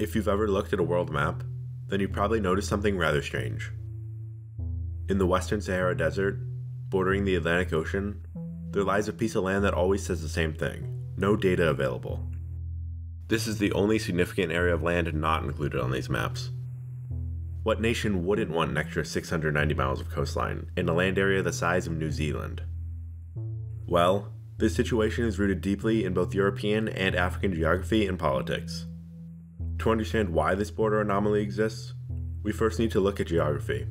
If you've ever looked at a world map, then you've probably noticed something rather strange. In the Western Sahara Desert, bordering the Atlantic Ocean, there lies a piece of land that always says the same thing: no data available. This is the only significant area of land not included on these maps. What nation wouldn't want an extra 690 miles of coastline in a land area the size of New Zealand? Well, this situation is rooted deeply in both European and African geography and politics. To understand why this border anomaly exists, we first need to look at geography.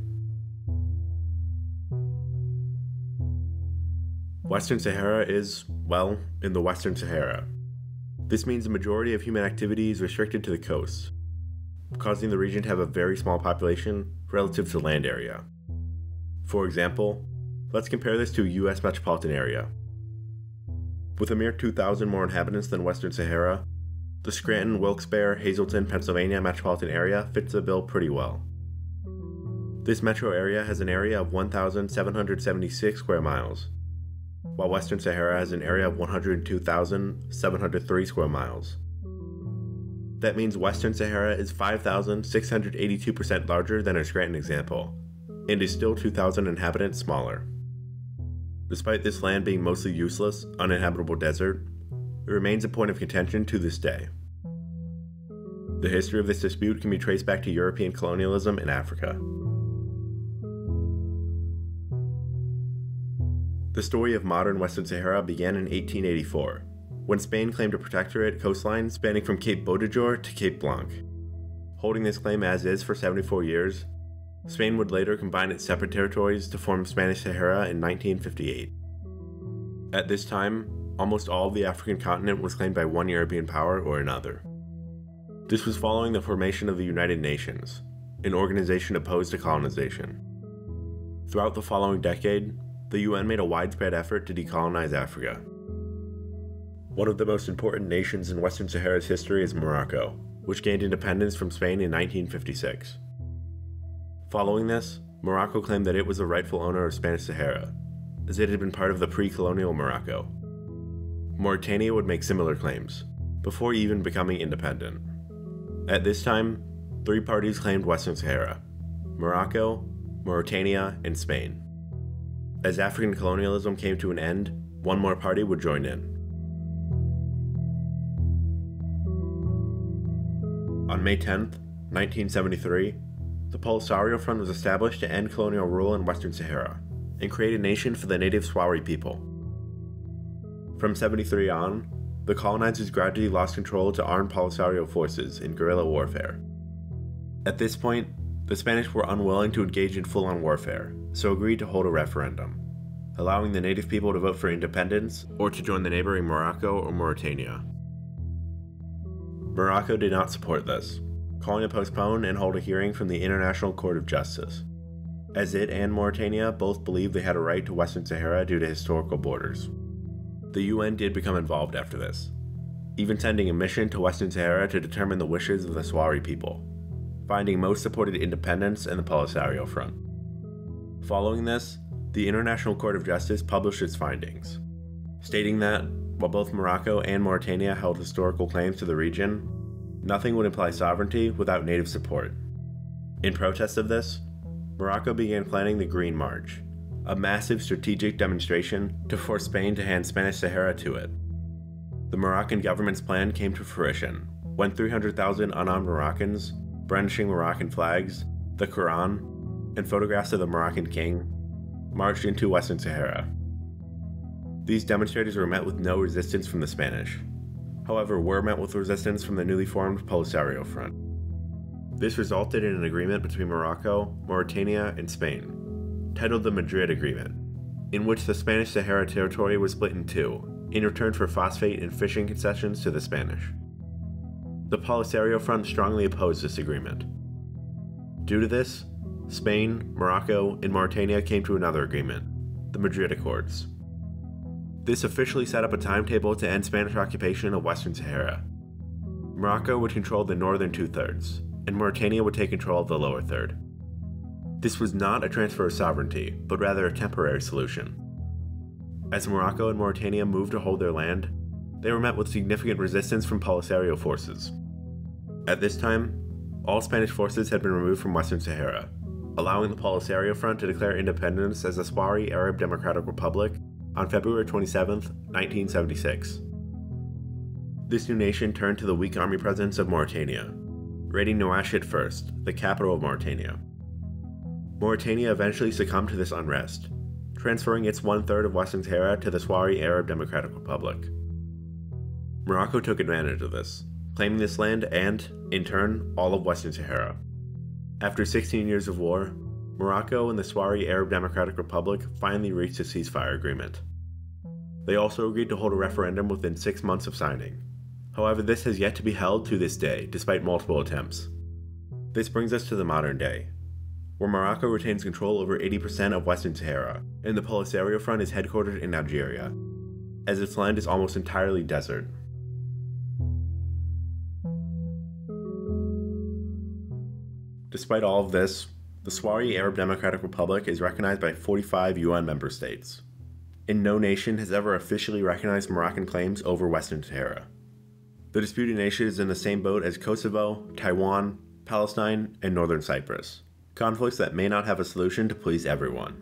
Western Sahara is, well, in the Western Sahara. This means the majority of human activity is restricted to the coast, causing the region to have a very small population relative to land area. For example, let's compare this to a US metropolitan area. With a mere 2,000 more inhabitants than Western Sahara, the Scranton, Wilkes-Barre, Hazleton, Pennsylvania metropolitan area fits the bill pretty well. This metro area has an area of 1,776 square miles, while Western Sahara has an area of 102,703 square miles. That means Western Sahara is 5,682% larger than our Scranton example, and is still 2,000 inhabitants smaller. Despite this land being mostly useless, uninhabitable desert, it remains a point of contention to this day. The history of this dispute can be traced back to European colonialism in Africa. The story of modern Western Sahara began in 1884, when Spain claimed a protectorate coastline spanning from Cape Beaudejor to Cape Blanc. Holding this claim as is for 74 years, Spain would later combine its separate territories to form Spanish Sahara in 1958. At this time, almost all of the African continent was claimed by one European power or another. This was following the formation of the United Nations, an organization opposed to colonization. Throughout the following decade, the UN made a widespread effort to decolonize Africa. One of the most important nations in Western Sahara's history is Morocco, which gained independence from Spain in 1956. Following this, Morocco claimed that it was the rightful owner of Spanish Sahara, as it had been part of the pre-colonial Morocco. Mauritania would make similar claims, before even becoming independent. At this time, 3 parties claimed Western Sahara: Morocco, Mauritania, and Spain. As African colonialism came to an end, one more party would join in. On May 10, 1973, the Polisario Front was established to end colonial rule in Western Sahara and create a nation for the native Sahrawi people. From 73 on, the colonizers gradually lost control to armed Polisario forces in guerrilla warfare. At this point, the Spanish were unwilling to engage in full-on warfare, so agreed to hold a referendum, allowing the native people to vote for independence or to join the neighboring Morocco or Mauritania. Morocco did not support this, calling to postpone and hold a hearing from the International Court of Justice, as it and Mauritania both believed they had a right to Western Sahara due to historical borders. The UN did become involved after this, even sending a mission to Western Sahara to determine the wishes of the Sahrawi people, finding most supported independence and the Polisario Front. Following this, the International Court of Justice published its findings, stating that, while both Morocco and Mauritania held historical claims to the region, nothing would imply sovereignty without native support. In protest of this, Morocco began planning the Green March, a massive strategic demonstration to force Spain to hand Spanish Sahara to it. The Moroccan government's plan came to fruition when 300,000 unarmed Moroccans, brandishing Moroccan flags, the Quran, and photographs of the Moroccan king, marched into Western Sahara. These demonstrators were met with no resistance from the Spanish, however were met with resistance from the newly formed Polisario Front. This resulted in an agreement between Morocco, Mauritania, and Spain, titled the Madrid Agreement, in which the Spanish Sahara territory was split in two, in return for phosphate and fishing concessions to the Spanish. The Polisario Front strongly opposed this agreement. Due to this, Spain, Morocco, and Mauritania came to another agreement, the Madrid Accords. This officially set up a timetable to end Spanish occupation of Western Sahara. Morocco would control the northern 2/3, and Mauritania would take control of the lower third. This was not a transfer of sovereignty, but rather a temporary solution. As Morocco and Mauritania moved to hold their land, they were met with significant resistance from Polisario forces. At this time, all Spanish forces had been removed from Western Sahara, allowing the Polisario Front to declare independence as the Sahrawi Arab Democratic Republic on February 27, 1976. This new nation turned to the weak army presence of Mauritania, raiding Nouakchott first, the capital of Mauritania. Mauritania eventually succumbed to this unrest, transferring its one-third of Western Sahara to the Sahrawi Arab Democratic Republic. Morocco took advantage of this, claiming this land and, in turn, all of Western Sahara. After 16 years of war, Morocco and the Sahrawi Arab Democratic Republic finally reached a ceasefire agreement. They also agreed to hold a referendum within 6 months of signing. However, this has yet to be held to this day, despite multiple attempts. This brings us to the modern day, where Morocco retains control over 80% of Western Sahara, and the Polisario Front is headquartered in Algeria, as its land is almost entirely desert. Despite all of this, the Sahrawi Arab Democratic Republic is recognized by 45 UN member states, and no nation has ever officially recognized Moroccan claims over Western Sahara. The disputed nation is in the same boat as Kosovo, Taiwan, Palestine, and Northern Cyprus, conflicts that may not have a solution to please everyone.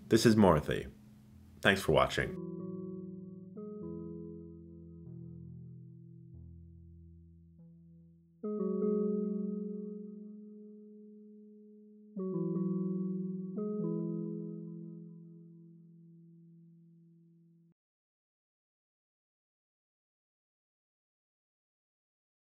This is Morothy. Thanks for watching.